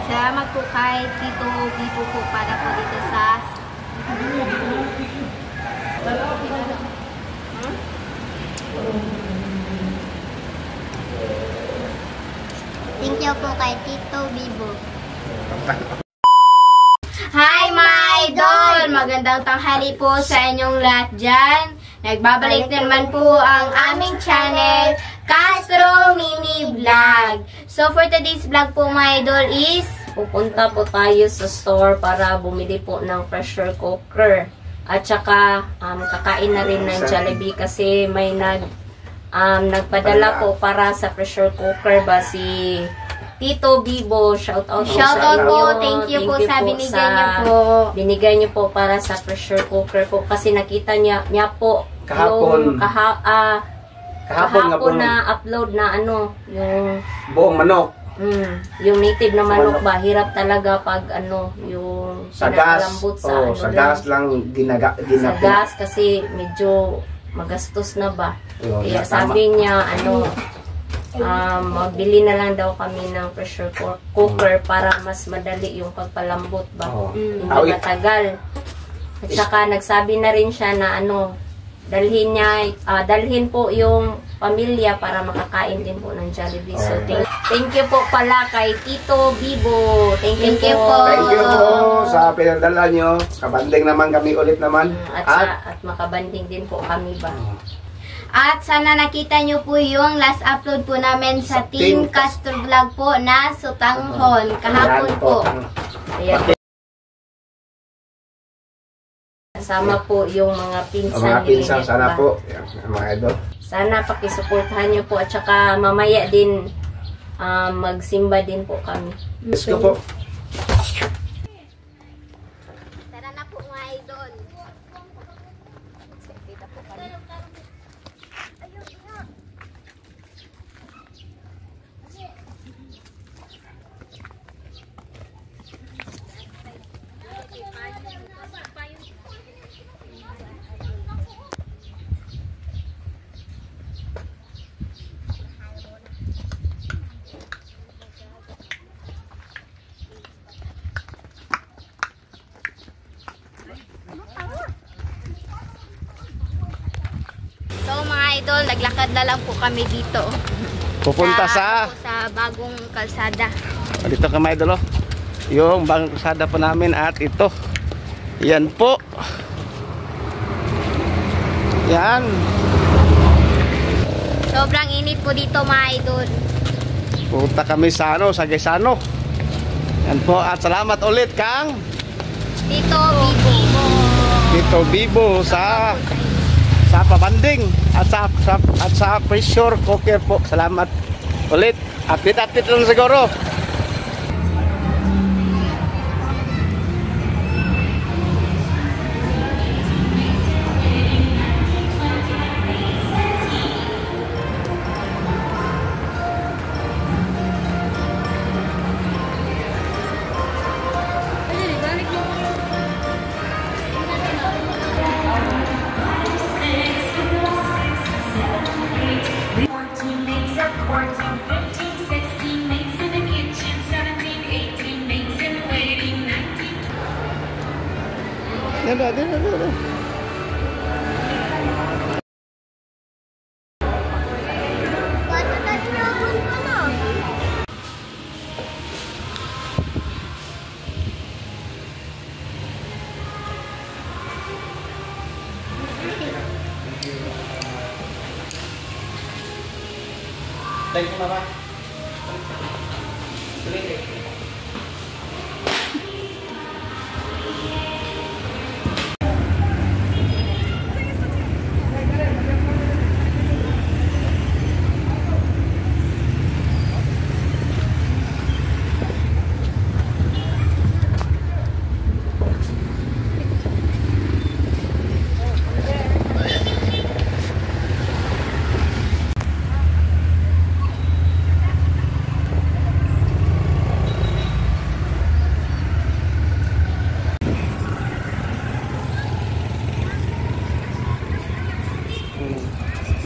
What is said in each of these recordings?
Salamat po kay Tito Bibo po para po dito sa Thank you po kay Tito Bibo. Hi mga idol! Magandang tanghali po sa inyong lahat dyan. Nagbabalik naman po ang aming channel, Castro Mini Vlog. So for today's vlog po mga idol is pupunta po tayo sa store para bumili po ng pressure cooker. At saka kakain na rin ng Jollibee kasi may nagpadala po para sa pressure cooker ba si Tito Bibo. Shout out po. Thank you po sa binigay niyo po. Binigay niyo po para sa pressure cooker po kasi nakita niya po kahapon na upload na yung buong manok. Yung native na manok ba, hirap talaga pag yung sa gas. Sa gas lang sa gas kasi medyo magastos na ba. Kaya sabi niya magbili na lang daw kami ng pressure cooker para mas madali yung pagpalambot ba. Hindi matagal. At saka nagsabi na rin siya na dalhin po yung pamilya para makakain din po ng Jollibee. So thank you po pala kay Tito Bibo. Thank you po. Thank you po sa pinadala nyo. Kabanding naman kami ulit naman. At makabanding din po kami ba. At sana nakita nyo po yung last upload po namin sa Team Castro Vlog po na Sutanghon kahapon po. Ayan. Kasama po yung mga pinsan. Sana po. Mga idol. Sana pakisuportahan nyo po at saka mamaya din magsimba din po kami. Let's go po. Tara na po mga idol. Dito po kami. So mga idol, naglakad na lang po kami dito. Pupunta sa bagong kalsada. Dito kami idol. Yung bagong kalsada po namin at ito. Yan po. Yan. Sobrang init po dito mga idol. Pupunta kami sa Gesano. Yan po at salamat ulit kang Tito Bibo. Tito Bibo sa pabanding at sa pressure cooker po. Salamat ulit. Update lang siguro. Dito. Thank you, Mama.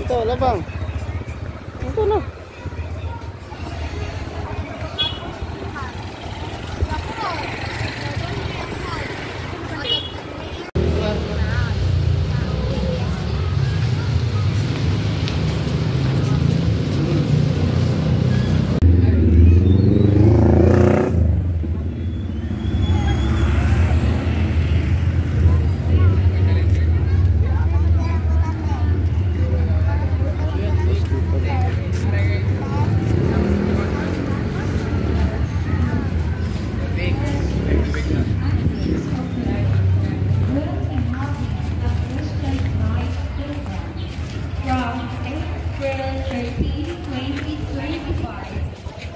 Ito, labang. Ito na.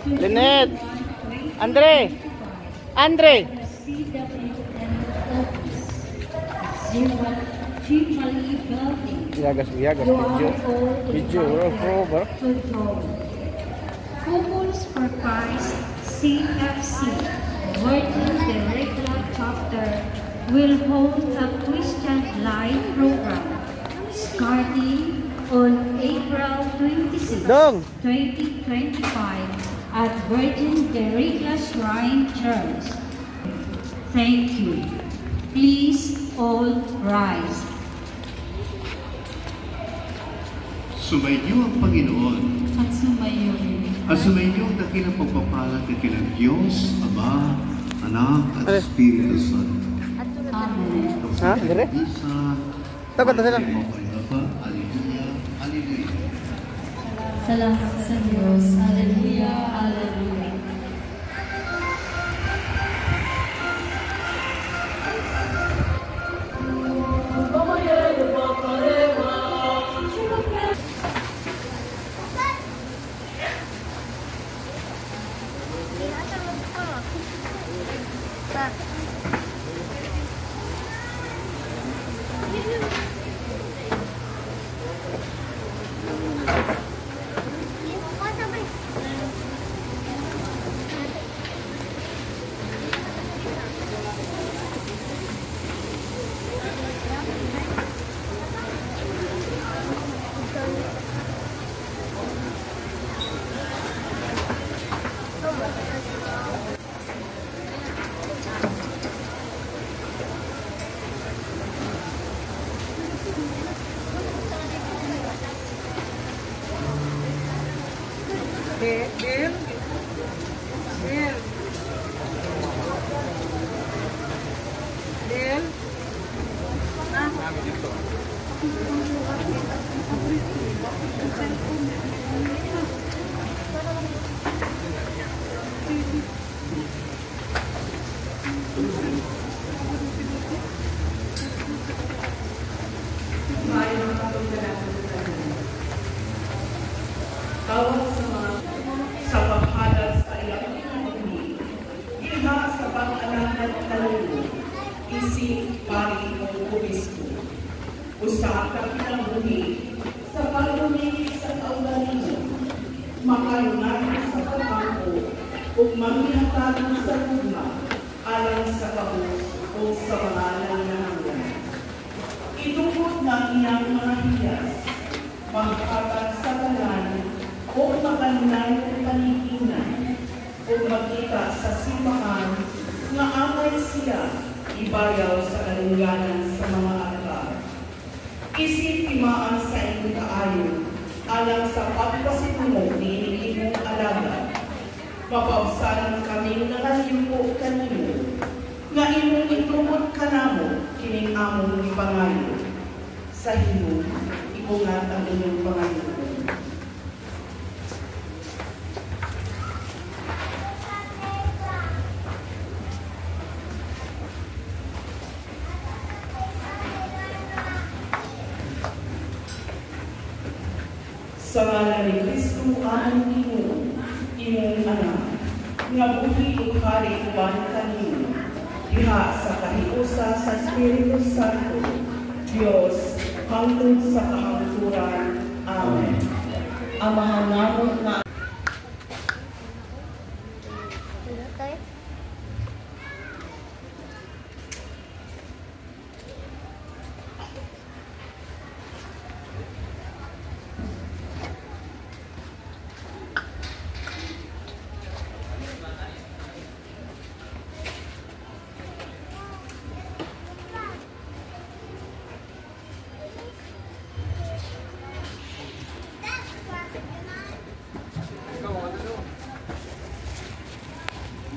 Lynette! Andre! Andre! Yagas, video. Video, bro. Couples for Christ CFC Virgin Director Chapter will hold a Christian Live program starting on April 26, Dong! 2025 at Virgin Director Shrine Church. Thank you. Please all rise. Sumainyo ang Panginoon. At sumayo rin. At sumainyo ang dakilang pagpapalat ng kilang Diyos, Ama, Anak, at Espiritu Santo. Amen. Ha? Dire? Isa. Takot na sila. Alleluia. Alleluia. Salamat sa Diyos. Hallelujah. Hallelujah. Tawag sa paghalas sa ilang bumi, iha sa pag-alangan talino, isip pari o obispo. Usa ka pinanghuni sa pagdumi sa kaugalino, makayungan sa pagkampo, ug mangyatag sa gugma, alang sa kabus o sa mga nangyayang. Itungkot ng iyang mga hiyas, magkatag sa tanan, o makanay ng paniginan, o magkita sa simbahan, nga amay siya ibayaw sa kalungganan sa mga altar. Isip-imaan sa inyong kaayo, alang sa pagpasitungo ni imong alaga. Mapausanan kami nakayuko kanino, nga imong itungkot kanamo, kining among ipangayo. Sa hino, ikungat ang inyong pangayo. Sa ngalan ni Kristo ang imong anak, nga buhi o hari uban kanino, diha sa kahiusa sa Espiritu Santo, Diyos, hangtod sa kahangturan. Amen. Amahan namon nga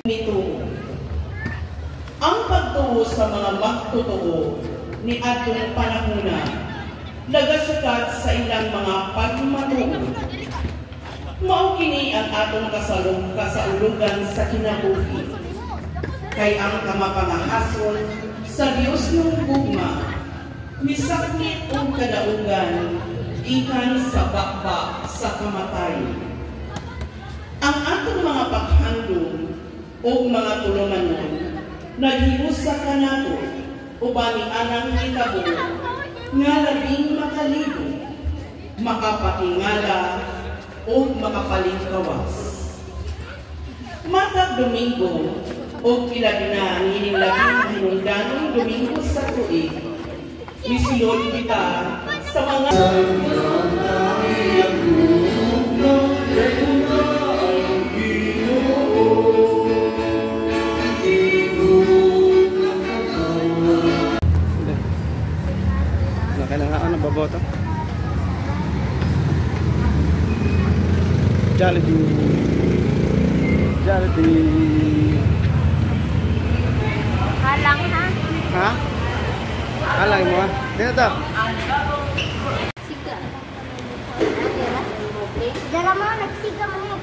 nito. Ang pagtuo sa mga magtotoo ni adtong panahona nagasukat sa ilang mga pagmatong. Mao kini ang atong kasaulugan sa kinabuhi. Kay ang kamapangahason sa Dios ng gugma misakit ang kadaugan ikan sa bakba sa kamatay. Ang atong mga o mga tulumanon, naghiusa ka nato, ubani anang hitabo, nga labing makalibo, makapakingala, o makapalingkawas. Matag Domingo, o kilabi na nining labing hinungdanong Domingo sa tuig, misulod kita sa mga kailangan ng baboto. Jollibee. Halang ha? Ha? Halang mo ha? Dito to. Siga. Dala mo, nagsiga mo niya.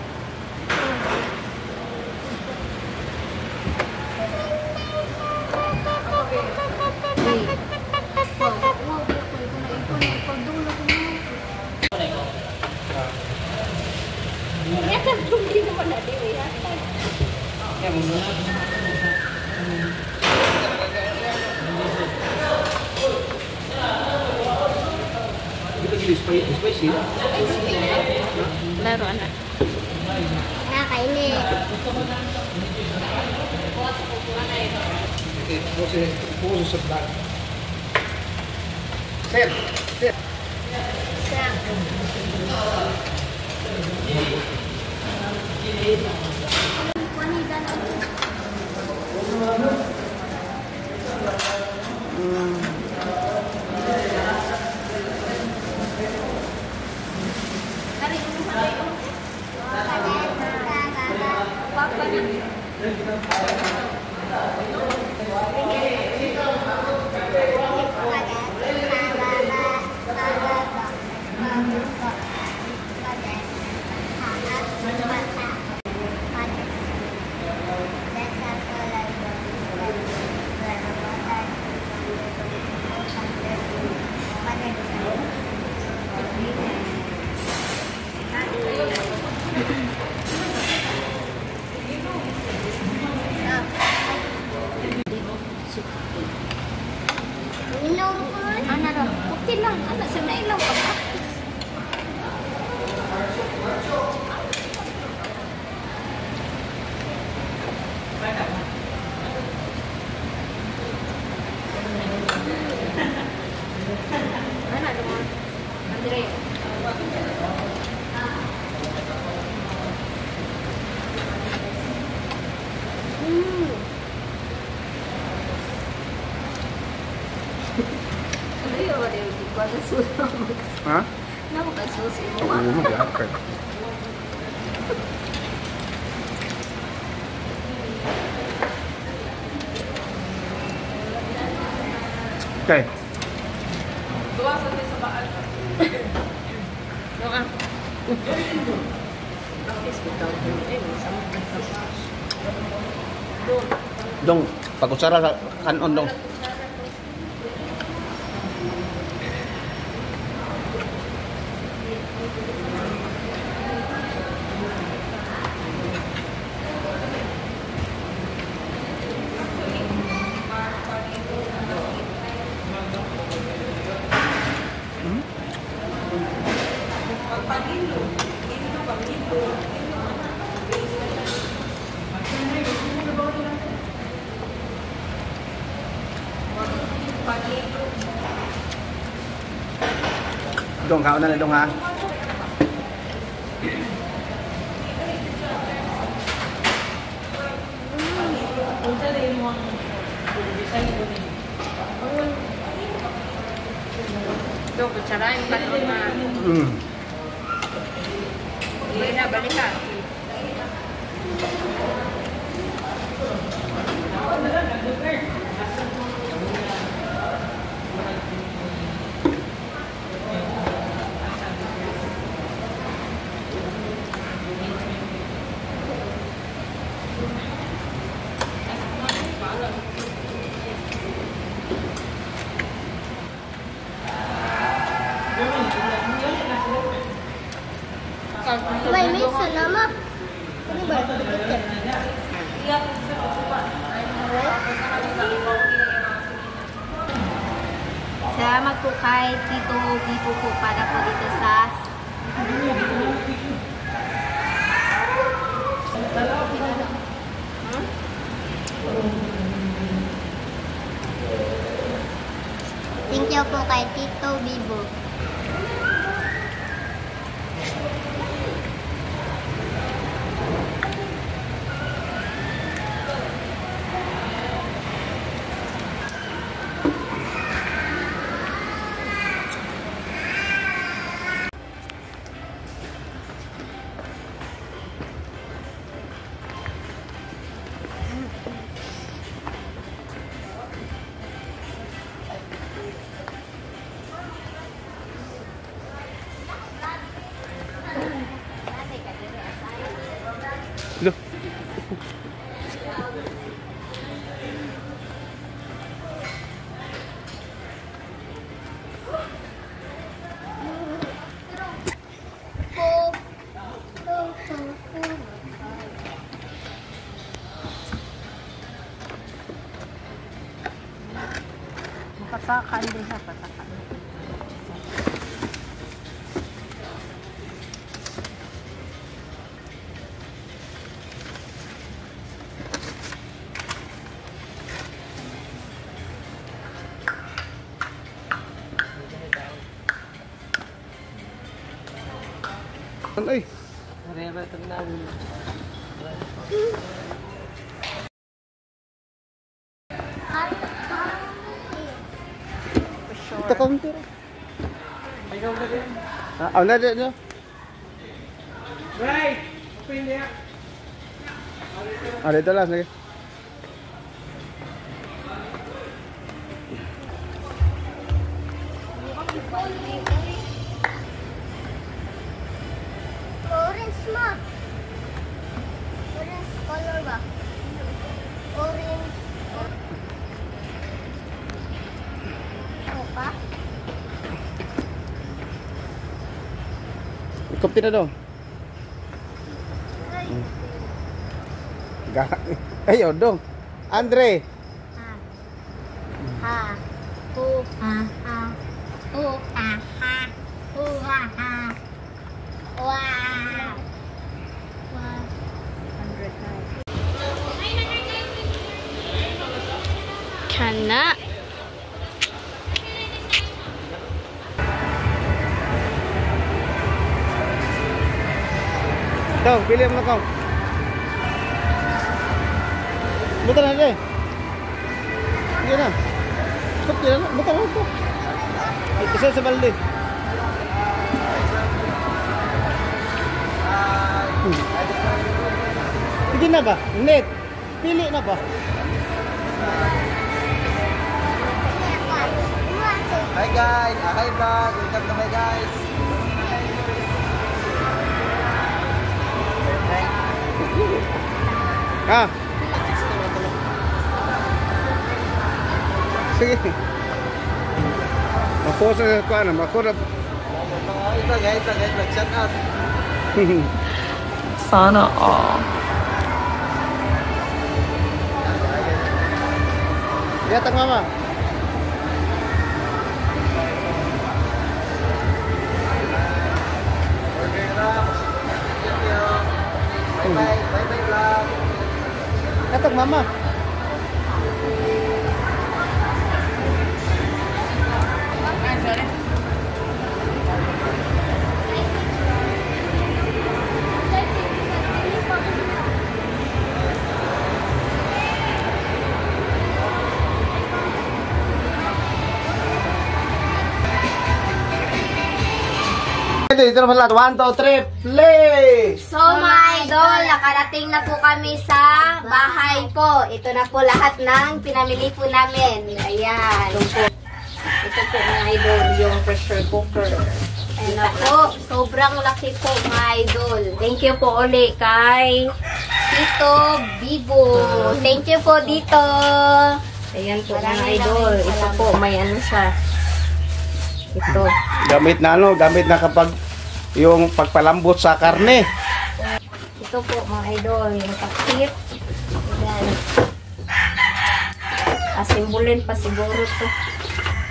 Spicy. Laro anak. Nakakainit. Puso sa bag. Sir. Okay lang, anak sa nailaw ka ba? Anak naman. Andre. Ha? Nakakasusi mo. Oo, mag-apert. Okay. Dong, pag-usara sa kanon dong. Dong, kaon na dong ha. Dong, kutsarain pa rin na. Balik ka. May minsan naman. Salamat po kay Tito Bibo po para po dito sa Thank you po kay Tito Bibo. Loh. Patakan din sa patakan. Ay. Ito kaunti rin. Na dito. Right. Open niya. Dito lang sige. Orange mo. Orange color ba? Orange. Opa? Ikopi na daw. Ay, odong. Andre. Ha. Hu ha ha. Hu ha ha. Hu ha ha. Wow. Wow. 100 times. Kana. Dong, pilih mo kong. Buta na deh. Sige na. Stop na. Buta na ito. Isa sa balde. Sige na ba? Net. Pili na ba? Hi guys, hi vlog, welcome to my guys. Ah. Sige. Maposa ko na, makurap. Ito guys, mag-shout out. Sana all. Lihat ang mama. Bye bye vlog. Lihat ang mama. Dito naman lahat. 1, 2, 3, play! So mga idol, nakarating na po kami sa bahay po. Ito na po lahat ng pinamili po namin. Ayan. Ito po mga idol, yung pressure cooker. Ayan na po. Sobrang laki po mga idol. Thank you po ulit kay Tito Bibo. Thank you po dito. Ayan po mga idol. Ito po, may ano siya. Ito. Gamit na kapag yung pagpalambot sa karne. Ito po mga idol, yung takip. Ayan. Asimbulin pa siguro to.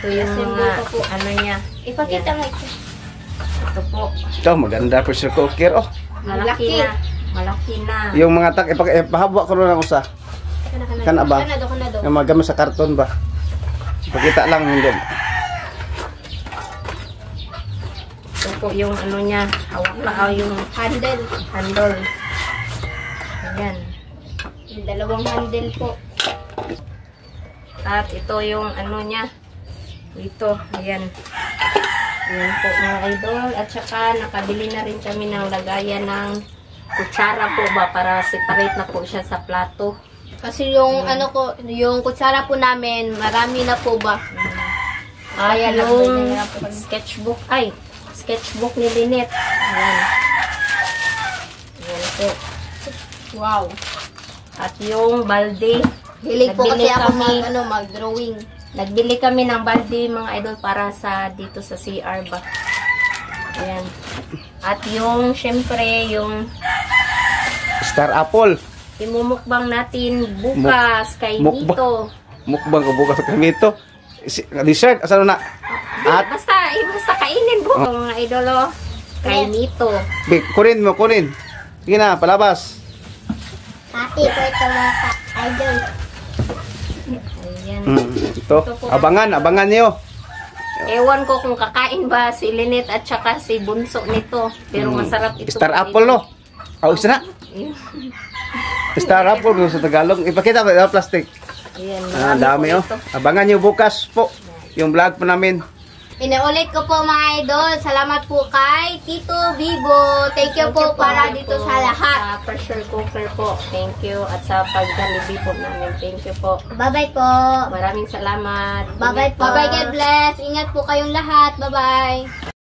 Ito yung mga, ano niya. Ipakita nga ito. Ito po. Ito, maganda pressure cooker. Oh, Malaki na. Malaki na. yung mga ipahaba ko na lang usa. Kana ba? Kanado. Yung mga gamit sa karton ba? Ipakita lang hindi. Ito po yung ano niya. Hawak na yung handle. Ayan. Yung dalawang handle po. At ito yung ano niya. Dito. Ayan. Ayan po mga idol. At saka nakabili na rin kami ng lagayan ng kutsara po ba para separate na po siya sa plato. Kasi yung ano ko, yung kutsara po namin, marami na po ba? Kaya yung sketchbook ni Lynette. Ayan. Ayan po. Wow. At yung balde. Hilig po Nagbili kasi ako kami. mag-drawing. Nagbili kami ng balde mga idol para sa dito sa CR ba. Ayan. At yung syempre yung Star apple. imumukbang natin bukas kay Nito. Mukbang ko bukas kami ito. Dessert, asan na? At Basta kainin po mga idolo kay Nito. kunin mo. Sige na, palabas. Happy po ito mga idol. Ayan. Ito, abangan niyo. Ewan ko kung kakain ba si Lynette at saka si Bunso nito. Pero masarap ito. Star apple no. Isa na. Star apple sa Tagalog. Ipakita ko yung plastic. Ayan. Dami oh. Ito. Abangan niyo bukas po yung vlog po namin. Inuulit ko po mga idol. Salamat po kay Tito Vivo. Thank you po para dito sa lahat. Sa pressure cooker po. Thank you. At sa pagdalibi po namin. Thank you po. Bye-bye po. Maraming salamat. Bye-bye po. Bye-bye, God bless. Ingat po kayong lahat. Bye-bye.